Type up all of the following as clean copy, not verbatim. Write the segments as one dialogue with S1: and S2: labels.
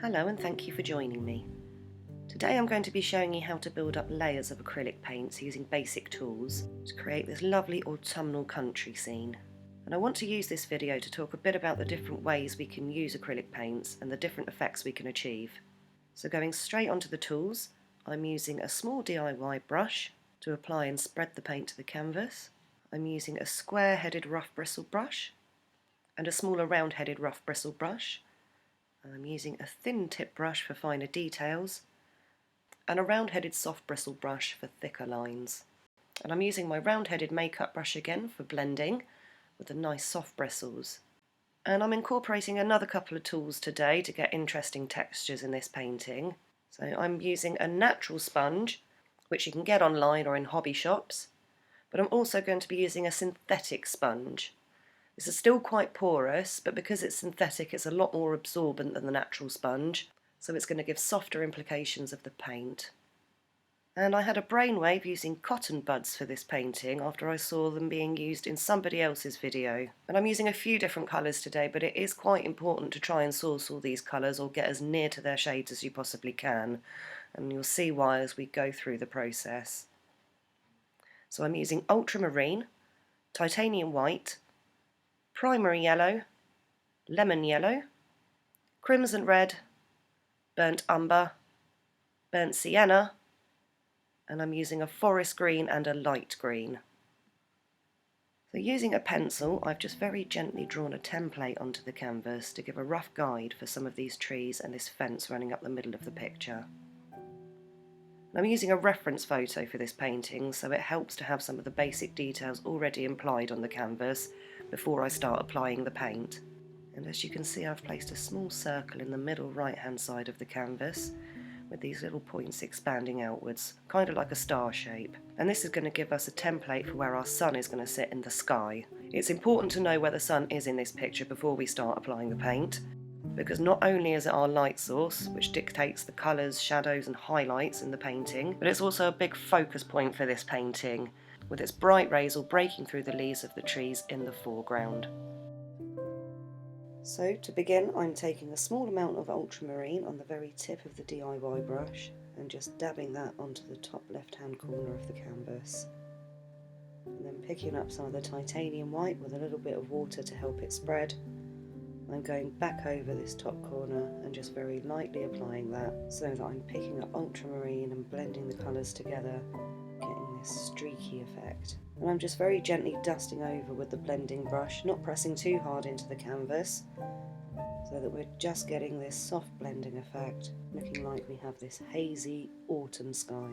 S1: Hello and thank you for joining me. Today I'm going to be showing you how to build up layers of acrylic paints using basic tools to create this lovely autumnal country scene. And I want to use this video to talk a bit about the different ways we can use acrylic paints and the different effects we can achieve. So going straight onto the tools, I'm using a small DIY brush to apply and spread the paint to the canvas. I'm using a square-headed rough bristle brush and a smaller round-headed rough bristle brush. I'm using a thin tip brush for finer details and a round-headed soft bristle brush for thicker lines. And I'm using my round-headed makeup brush again for blending with the nice soft bristles. And I'm incorporating another couple of tools today to get interesting textures in this painting. So I'm using a natural sponge, which you can get online or in hobby shops, but I'm also going to be using a synthetic sponge. This is still quite porous, but because it's synthetic it's a lot more absorbent than the natural sponge, so it's going to give softer implications of the paint. And I had a brainwave using cotton buds for this painting after I saw them being used in somebody else's video. And I'm using a few different colours today, but it is quite important to try and source all these colours or get as near to their shades as you possibly can. And you'll see why as we go through the process. So I'm using ultramarine, titanium white, primary yellow, lemon yellow, crimson red, burnt umber, burnt sienna, and I'm using a forest green and a light green. So using a pencil, I've just very gently drawn a template onto the canvas to give a rough guide for some of these trees and this fence running up the middle of the picture. I'm using a reference photo for this painting, so it helps to have some of the basic details already implied on the canvas before I start applying the paint. And as you can see, I've placed a small circle in the middle right hand side of the canvas with these little points expanding outwards, kind of like a star shape. And this is going to give us a template for where our sun is going to sit in the sky. It's important to know where the sun is in this picture before we start applying the paint, because not only is it our light source, which dictates the colours, shadows and highlights in the painting, but it's also a big focus point for this painting, with its bright rays all breaking through the leaves of the trees in the foreground. So to begin, I'm taking a small amount of ultramarine on the very tip of the DIY brush and just dabbing that onto the top left hand corner of the canvas. And then picking up some of the titanium white with a little bit of water to help it spread. I'm going back over this top corner and just very lightly applying that so that I'm picking up ultramarine and blending the colours together, getting this streaky effect. And I'm just very gently dusting over with the blending brush, not pressing too hard into the canvas, so that we're just getting this soft blending effect, looking like we have this hazy autumn sky.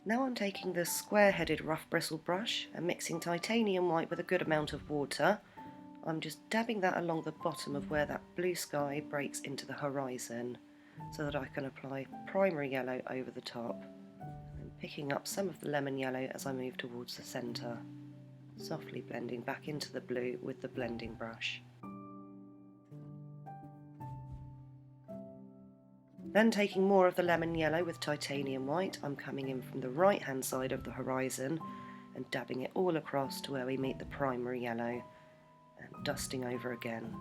S1: Now I'm taking the square-headed rough bristle brush and mixing titanium white with a good amount of water. I'm just dabbing that along the bottom of where that blue sky breaks into the horizon so that I can apply primary yellow over the top. I'm picking up some of the lemon yellow as I move towards the centre, softly blending back into the blue with the blending brush. Then taking more of the lemon yellow with titanium white, I'm coming in from the right hand side of the horizon and dabbing it all across to where we meet the primary yellow, and dusting over again.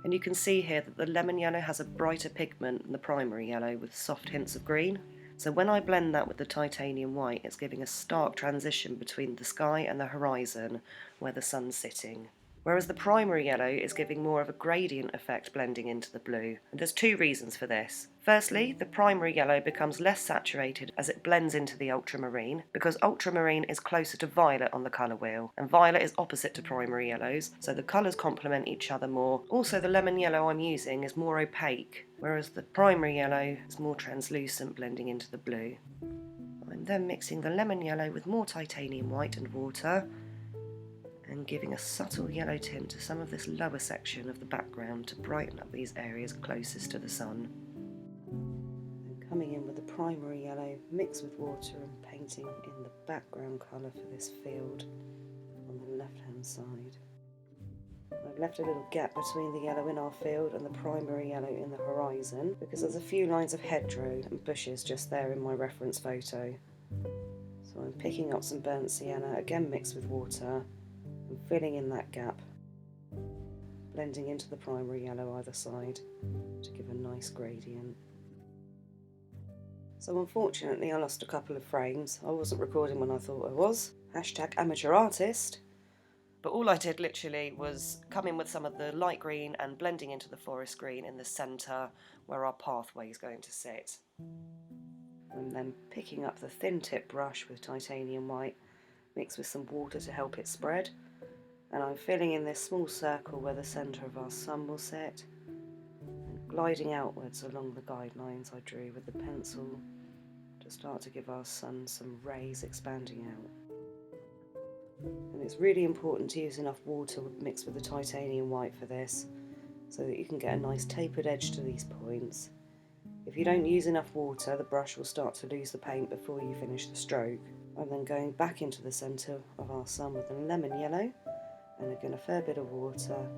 S1: And you can see here that the lemon yellow has a brighter pigment than the primary yellow with soft hints of green. So when I blend that with the titanium white, it's giving a stark transition between the sky and the horizon where the sun's sitting. Whereas the primary yellow is giving more of a gradient effect blending into the blue. And there's two reasons for this. Firstly, the primary yellow becomes less saturated as it blends into the ultramarine, because ultramarine is closer to violet on the colour wheel, and violet is opposite to primary yellows, so the colours complement each other more. Also, the lemon yellow I'm using is more opaque, whereas the primary yellow is more translucent blending into the blue. I'm then mixing the lemon yellow with more titanium white and water, and giving a subtle yellow tint to some of this lower section of the background to brighten up these areas closest to the sun. And coming in with the primary yellow mixed with water and painting in the background colour for this field on the left hand side. I've left a little gap between the yellow in our field and the primary yellow in the horizon because there's a few lines of hedgerow and bushes just there in my reference photo. So I'm picking up some burnt sienna, again mixed with water, and filling in that gap, blending into the primary yellow either side to give a nice gradient. So unfortunately I lost a couple of frames. I wasn't recording when I thought I was. #amateurartist. But all I did literally was come in with some of the light green and blending into the forest green in the centre where our pathway is going to sit. And then picking up the thin tip brush with titanium white, mixed with some water to help it spread. And I'm filling in this small circle where the centre of our sun will sit, and gliding outwards along the guidelines I drew with the pencil to start to give our sun some rays expanding out. And it's really important to use enough water mixed with the titanium white for this, so that you can get a nice tapered edge to these points. If you don't use enough water, the brush will start to lose the paint before you finish the stroke. I'm then going back into the centre of our sun with a lemon yellow, and again a fair bit of water,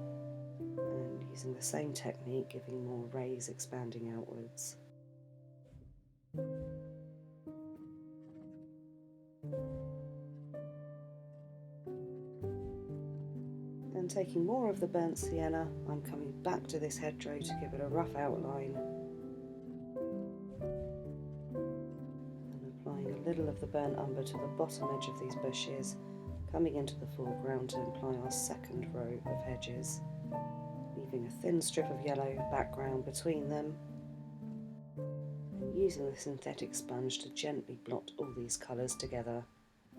S1: and using the same technique, giving more rays expanding outwards. Then taking more of the burnt sienna, I'm coming back to this hedgerow to give it a rough outline, and applying a little of the burnt umber to the bottom edge of these bushes, coming into the foreground to imply our second row of hedges, leaving a thin strip of yellow background between them, and using the synthetic sponge to gently blot all these colours together.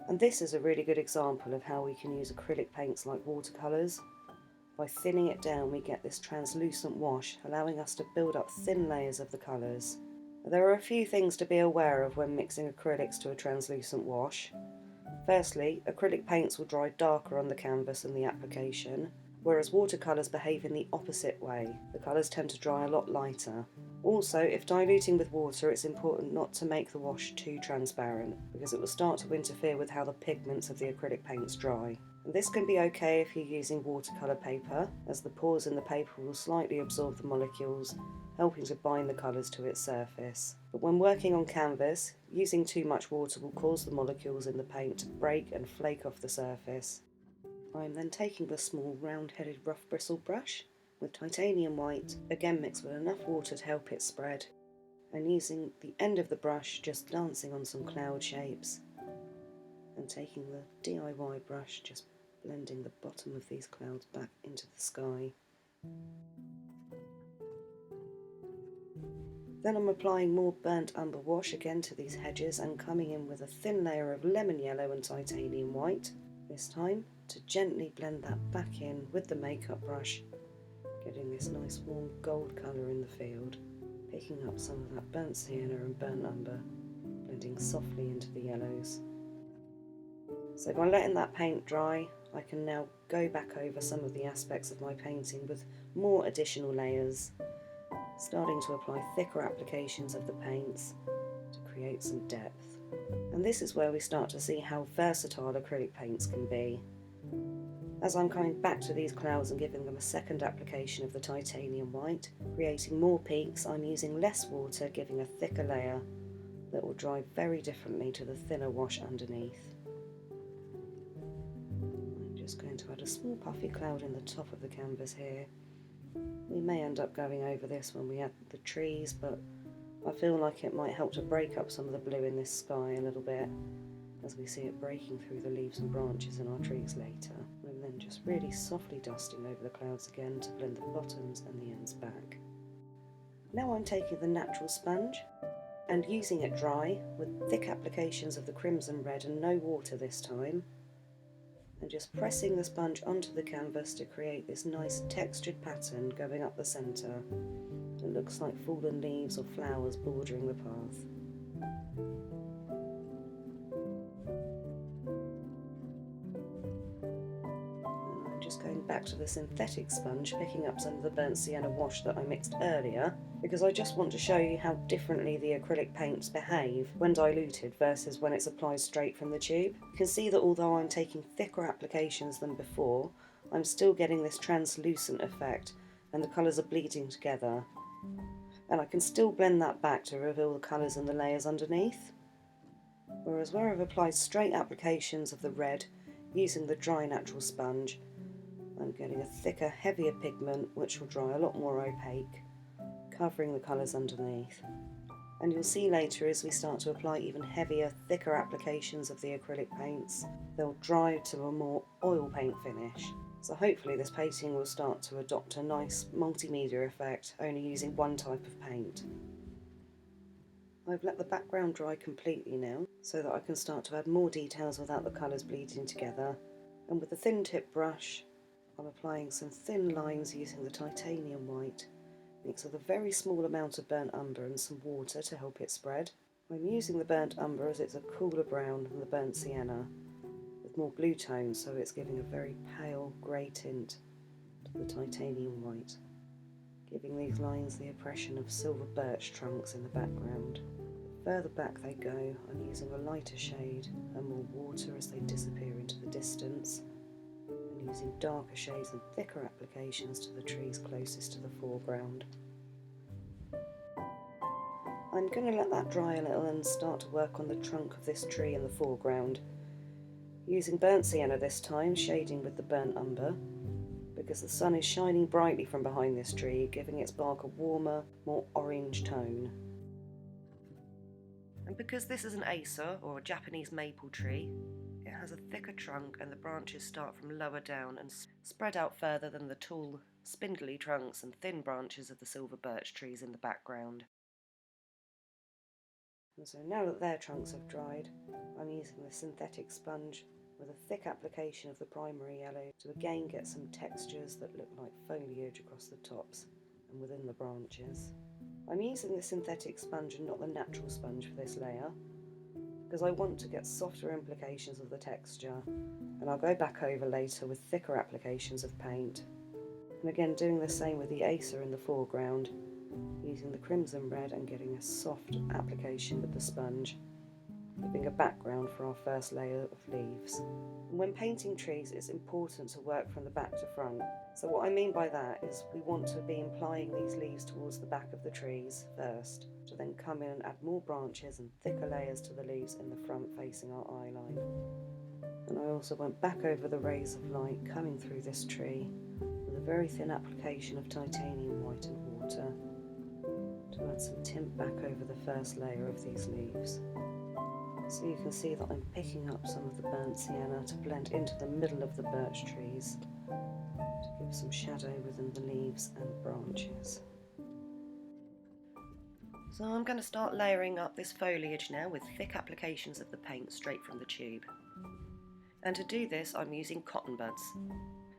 S1: And this is a really good example of how we can use acrylic paints like watercolours. By thinning it down, we get this translucent wash, allowing us to build up thin layers of the colours. There are a few things to be aware of when mixing acrylics to a translucent wash. Firstly, acrylic paints will dry darker on the canvas in the application, whereas watercolours behave in the opposite way. The colours tend to dry a lot lighter. Also, if diluting with water, it's important not to make the wash too transparent, because it will start to interfere with how the pigments of the acrylic paints dry. And this can be okay if you're using watercolour paper, as the pores in the paper will slightly absorb the molecules, helping to bind the colours to its surface. But when working on canvas, using too much water will cause the molecules in the paint to break and flake off the surface. I'm then taking the small round-headed rough bristle brush with titanium white, again mixed with enough water to help it spread, and using the end of the brush just dancing on some cloud shapes, and taking the DIY brush just blending the bottom of these clouds back into the sky. Then I'm applying more burnt umber wash again to these hedges and coming in with a thin layer of lemon yellow and titanium white, this time to gently blend that back in with the makeup brush, getting this nice warm gold colour in the field, picking up some of that burnt sienna and burnt umber, blending softly into the yellows. So by letting that paint dry, I can now go back over some of the aspects of my painting with more additional layers, starting to apply thicker applications of the paints to create some depth. And this is where we start to see how versatile acrylic paints can be. As I'm coming back to these clouds and giving them a second application of the titanium white, creating more peaks, I'm using less water, giving a thicker layer that will dry very differently to the thinner wash underneath. I'm just going to add a small puffy cloud in the top of the canvas here. We may end up going over this when we add the trees, but I feel like it might help to break up some of the blue in this sky a little bit, as we see it breaking through the leaves and branches in our trees later. And then just really softly dusting over the clouds again to blend the bottoms and the ends back. Now I'm taking the natural sponge and using it dry with thick applications of the crimson red and no water this time, and just pressing the sponge onto the canvas to create this nice textured pattern going up the centre. It looks like fallen leaves or flowers bordering the path. And I'm just going back to the synthetic sponge, picking up some of the burnt sienna wash that I mixed earlier, because I just want to show you how differently the acrylic paints behave when diluted versus when it's applied straight from the tube. You can see that although I'm taking thicker applications than before, I'm still getting this translucent effect and the colours are bleeding together. And I can still blend that back to reveal the colours and the layers underneath. Whereas where I've applied straight applications of the red using the dry natural sponge, I'm getting a thicker, heavier pigment which will dry a lot more opaque, covering the colours underneath. And you'll see later as we start to apply even heavier, thicker applications of the acrylic paints, they'll dry to a more oil paint finish. So hopefully this painting will start to adopt a nice multimedia effect, only using one type of paint. I've let the background dry completely now, so that I can start to add more details without the colours bleeding together. And with a thin tip brush, I'm applying some thin lines using the titanium white, mixed with a very small amount of burnt umber and some water to help it spread. I'm using the burnt umber as it's a cooler brown than the burnt sienna, with more blue tones, so it's giving a very pale grey tint to the titanium white, giving these lines the impression of silver birch trunks in the background. Further back they go, I'm using a lighter shade and more water as they disappear into the distance, and using darker shades and thicker applications to the trees closest to the foreground. I'm going to let that dry a little and start to work on the trunk of this tree in the foreground, using burnt sienna this time, shading with the burnt umber, because the sun is shining brightly from behind this tree, giving its bark a warmer, more orange tone. And because this is an Acer, or a Japanese maple tree, it has a thicker trunk and the branches start from lower down and spread out further than the tall, spindly trunks and thin branches of the silver birch trees in the background. And so now that their trunks have dried, I'm using the synthetic sponge with a thick application of the primary yellow to again get some textures that look like foliage across the tops and within the branches. I'm using the synthetic sponge and not the natural sponge for this layer, because I want to get softer implications of the texture, and I'll go back over later with thicker applications of paint. And again doing the same with the Acer in the foreground, using the crimson red and getting a soft application with the sponge, giving a background for our first layer of leaves. And when painting trees, it's important to work from the back to front. So what I mean by that is we want to be applying these leaves towards the back of the trees first, to then come in and add more branches and thicker layers to the leaves in the front facing our eye line. And I also went back over the rays of light coming through this tree with a very thin application of titanium white and water to add some tint back over the first layer of these leaves. So you can see that I'm picking up some of the burnt sienna to blend into the middle of the birch trees to give some shadow within the leaves and branches. So I'm going to start layering up this foliage now with thick applications of the paint straight from the tube. And to do this I'm using cotton buds.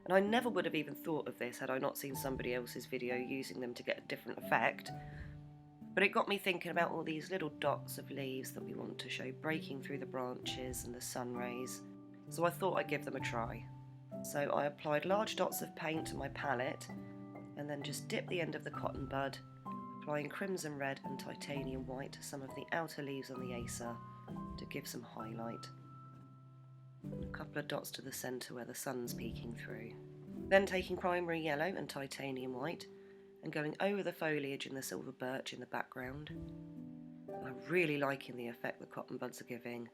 S1: And I never would have even thought of this had I not seen somebody else's video using them to get a different effect. But it got me thinking about all these little dots of leaves that we want to show breaking through the branches and the sun rays, so I thought I'd give them a try. So I applied large dots of paint to my palette and then just dipped the end of the cotton bud, applying crimson red and titanium white to some of the outer leaves on the Acer to give some highlight. And a couple of dots to the centre where the sun's peeking through. Then taking primary yellow and titanium white and going over the foliage in the silver birch in the background. And I'm really liking the effect the cotton buds are giving.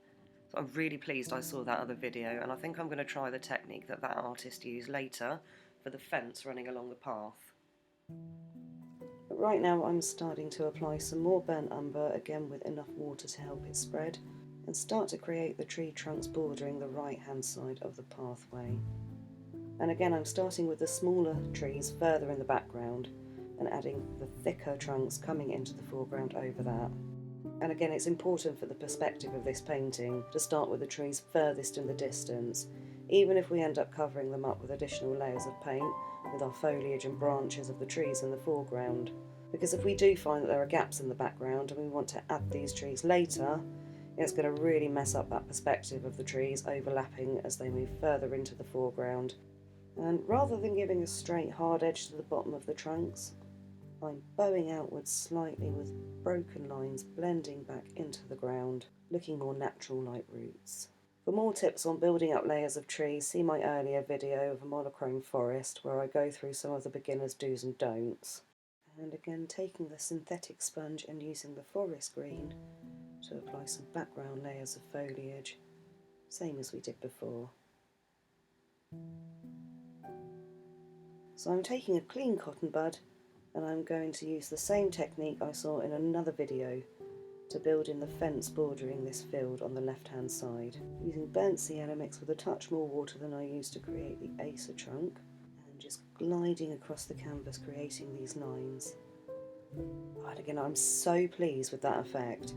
S1: So I'm really pleased I saw that other video, and I think I'm going to try the technique that artist used later for the fence running along the path. But right now I'm starting to apply some more burnt umber, again with enough water to help it spread, and start to create the tree trunks bordering the right hand side of the pathway. And again I'm starting with the smaller trees further in the background and adding the thicker trunks coming into the foreground over that. And again it's important for the perspective of this painting to start with the trees furthest in the distance, even if we end up covering them up with additional layers of paint with our foliage and branches of the trees in the foreground. Because if we do find that there are gaps in the background and we want to add these trees later, it's going to really mess up that perspective of the trees overlapping as they move further into the foreground. And rather than giving a straight hard edge to the bottom of the trunks, I'm bowing outwards slightly with broken lines blending back into the ground, looking more natural like roots. For more tips on building up layers of trees, see my earlier video of a monochrome forest where I go through some of the beginner's do's and don'ts. And again taking the synthetic sponge and using the forest green to apply some background layers of foliage, same as we did before. So I'm taking a clean cotton bud and I'm going to use the same technique I saw in another video to build in the fence bordering this field on the left hand side, using burnt sienna mixed with a touch more water than I used to create the acer trunk, and just gliding across the canvas creating these lines. And again, I'm so pleased with that effect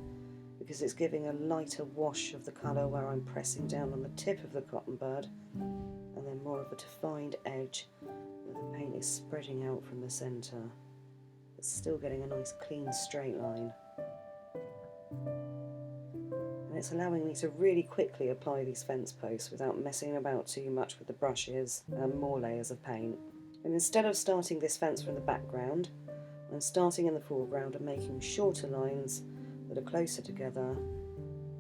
S1: because it's giving a lighter wash of the colour where I'm pressing down on the tip of the cotton bud, and then more of a defined edge where the paint is spreading out from the centre, but still getting a nice clean straight line. And it's allowing me to really quickly apply these fence posts without messing about too much with the brushes and more layers of paint. And instead of starting this fence from the background, I'm starting in the foreground and making shorter lines that are closer together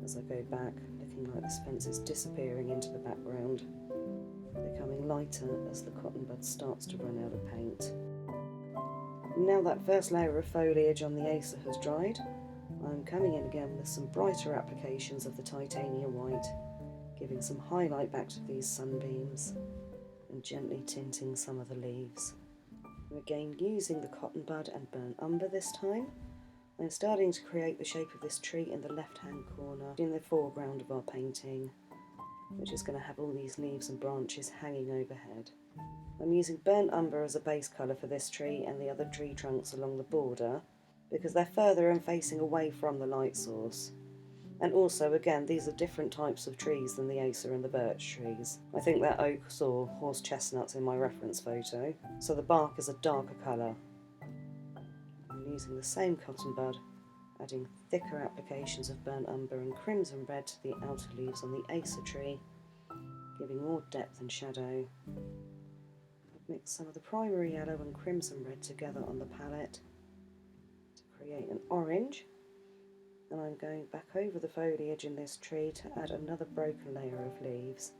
S1: as I go back, looking like this fence is disappearing into the background, becoming lighter as the cotton bud starts to run out of paint. Now that first layer of foliage on the acer has dried, I'm coming in again with some brighter applications of the titanium white, giving some highlight back to these sunbeams and gently tinting some of the leaves. And again, using the cotton bud and burnt umber this time, I'm starting to create the shape of this tree in the left hand corner in the foreground of our painting, which is going to have all these leaves and branches hanging overhead. I'm using burnt umber as a base colour for this tree and the other tree trunks along the border, because they're further and facing away from the light source. And also, again, these are different types of trees than the acer and the birch trees. I think they're oaks or horse chestnuts in my reference photo, so the bark is a darker colour. I'm using the same cotton bud, adding thicker applications of burnt umber and crimson red to the outer leaves on the acer tree, giving more depth and shadow. I've mixed some of the primary yellow and crimson red together on the palette create an orange, and I'm going back over the foliage in this tree to add another broken layer of leaves.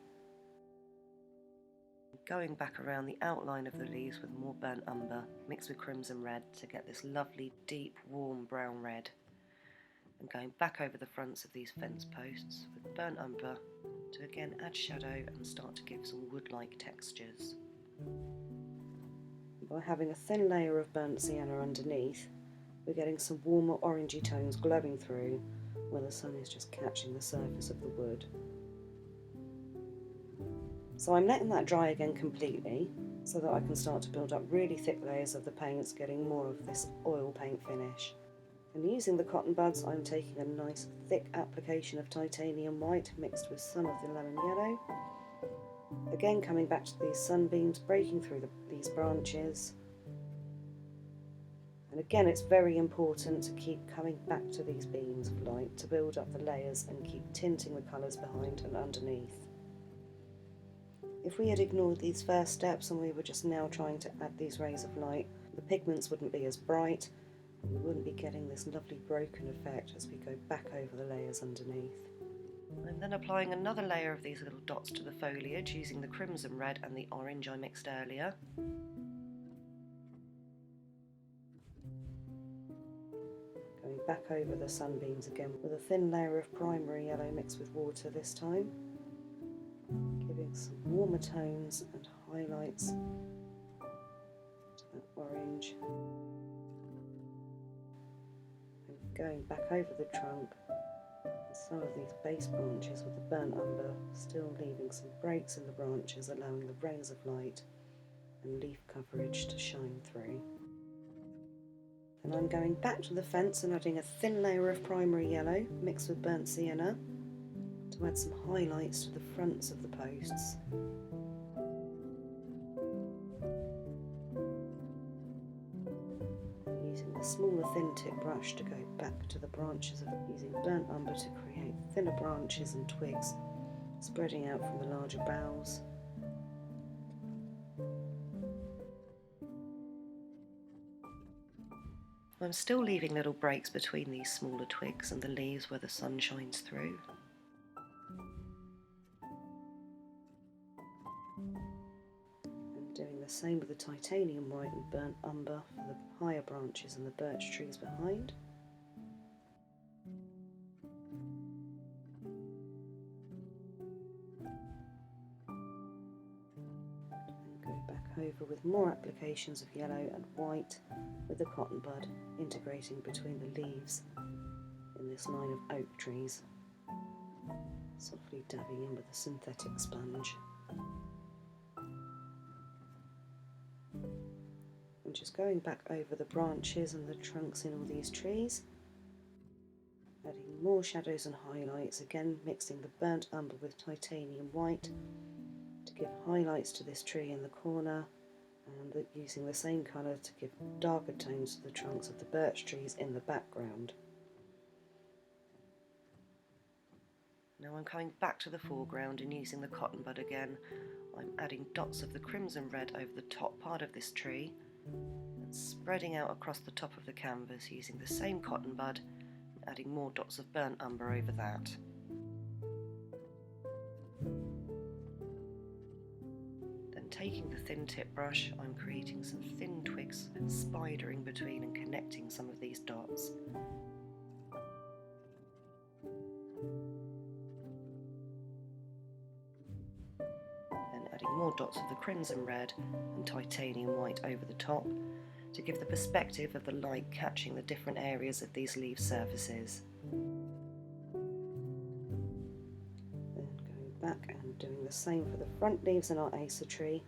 S1: Going back around the outline of the leaves with more burnt umber mixed with crimson red to get this lovely deep warm brown red, and going back over the fronts of these fence posts with burnt umber to again add shadow and start to give some wood-like textures. By having a thin layer of burnt sienna underneath, we're getting some warmer orangey tones glowing through where the sun is just catching the surface of the wood. So I'm letting that dry again completely so that I can start to build up really thick layers of the paints, getting more of this oil paint finish. And using the cotton buds, I'm taking a nice thick application of titanium white mixed with some of the lemon yellow. Again, coming back to these sunbeams, breaking through these branches. And again, it's very important to keep coming back to these beams of light to build up the layers and keep tinting the colours behind and underneath. If we had ignored these first steps and we were just now trying to add these rays of light, the pigments wouldn't be as bright and we wouldn't be getting this lovely broken effect as we go back over the layers underneath. I'm then applying another layer of these little dots to the foliage using the crimson red and the orange I mixed earlier. Going back over the sunbeams again with a thin layer of primary yellow mixed with water this time, giving some warmer tones and highlights to that orange, and going back over the trunk and some of these base branches with the burnt umber, still leaving some breaks in the branches, allowing the rays of light and leaf coverage to shine through. And I'm going back to the fence and adding a thin layer of primary yellow mixed with burnt sienna to add some highlights to the fronts of the posts. And using the smaller thin tip brush to go back to the branches, using burnt umber to create thinner branches and twigs spreading out from the larger boughs. I'm still leaving little breaks between these smaller twigs and the leaves where the sun shines through. And doing the same with the titanium white and burnt umber for the higher branches and the birch trees behind. And go back over over with more applications of yellow and white, with the cotton bud integrating between the leaves in this line of oak trees, softly dabbing in with a synthetic sponge. I'm just going back over the branches and the trunks in all these trees, adding more shadows and highlights, again mixing the burnt umber with titanium white to give highlights to this tree in the corner, and using the same colour to give darker tones to the trunks of the birch trees in the background. Now I'm coming back to the foreground and using the cotton bud again. I'm adding dots of the crimson red over the top part of this tree and spreading out across the top of the canvas using the same cotton bud, adding more dots of burnt umber over that. Then taking the thin tip brush, I'm creating some thin twigs, spidering between and connecting some of these dots. Then adding more dots of the crimson red and titanium white over the top to give the perspective of the light catching the different areas of these leaf surfaces. Then going back and doing the same for the front leaves in our Acer tree,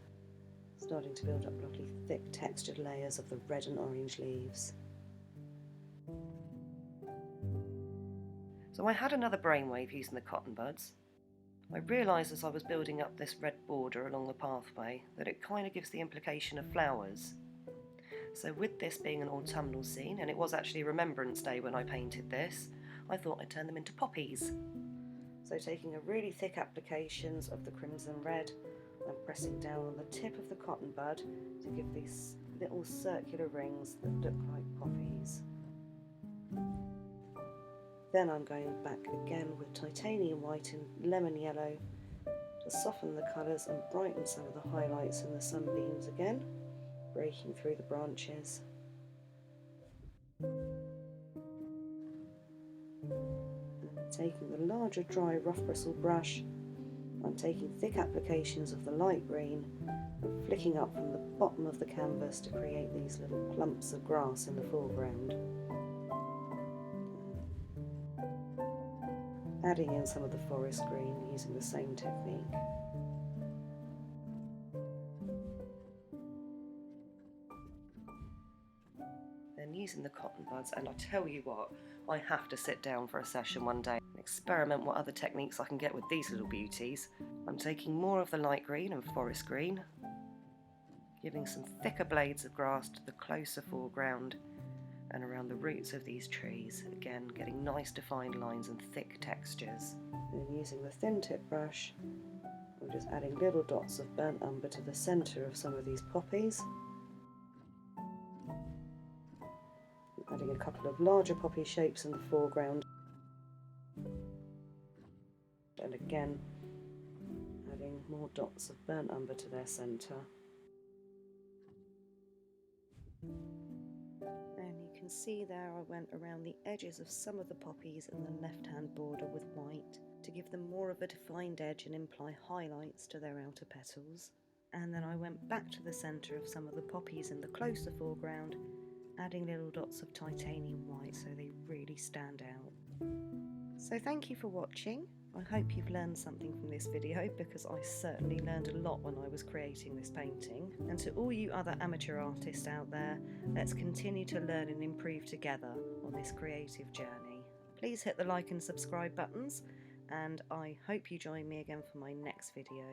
S1: starting to build up lovely thick textured layers of the red and orange leaves. So I had another brainwave using the cotton buds. I realised as I was building up this red border along the pathway that it kind of gives the implication of flowers. So with this being an autumnal scene, and it was actually Remembrance Day when I painted this, I thought I'd turn them into poppies. So taking a really thick applications of the crimson red, I'm pressing down on the tip of the cotton bud to give these little circular rings that look like poppies. Then I'm going back again with titanium white and lemon yellow to soften the colours and brighten some of the highlights in the sunbeams again, breaking through the branches. And taking the larger dry rough bristle brush, I'm taking thick applications of the light green and flicking up from the bottom of the canvas to create these little clumps of grass in the foreground. Adding in some of the forest green using the same technique. Then using the cotton buds, and I tell you what, I have to sit down for a session one day and experiment what other techniques I can get with these little beauties. I'm taking more of the light green and forest green, giving some thicker blades of grass to the closer foreground and around the roots of these trees, again getting nice defined lines and thick textures. And using the thin tip brush, I'm just adding little dots of burnt umber to the centre of some of these poppies, adding a couple of larger poppy shapes in the foreground, and again adding more dots of burnt umber to their centre. And you can see there I went around the edges of some of the poppies in the left hand border with white to give them more of a defined edge and imply highlights to their outer petals. And then I went back to the centre of some of the poppies in the closer foreground, adding little dots of titanium white so they really stand out. So thank you for watching. I hope you've learned something from this video, because I certainly learned a lot when I was creating this painting. And to all you other amateur artists out there, let's continue to learn and improve together on this creative journey. Please hit the like and subscribe buttons, and I hope you join me again for my next video.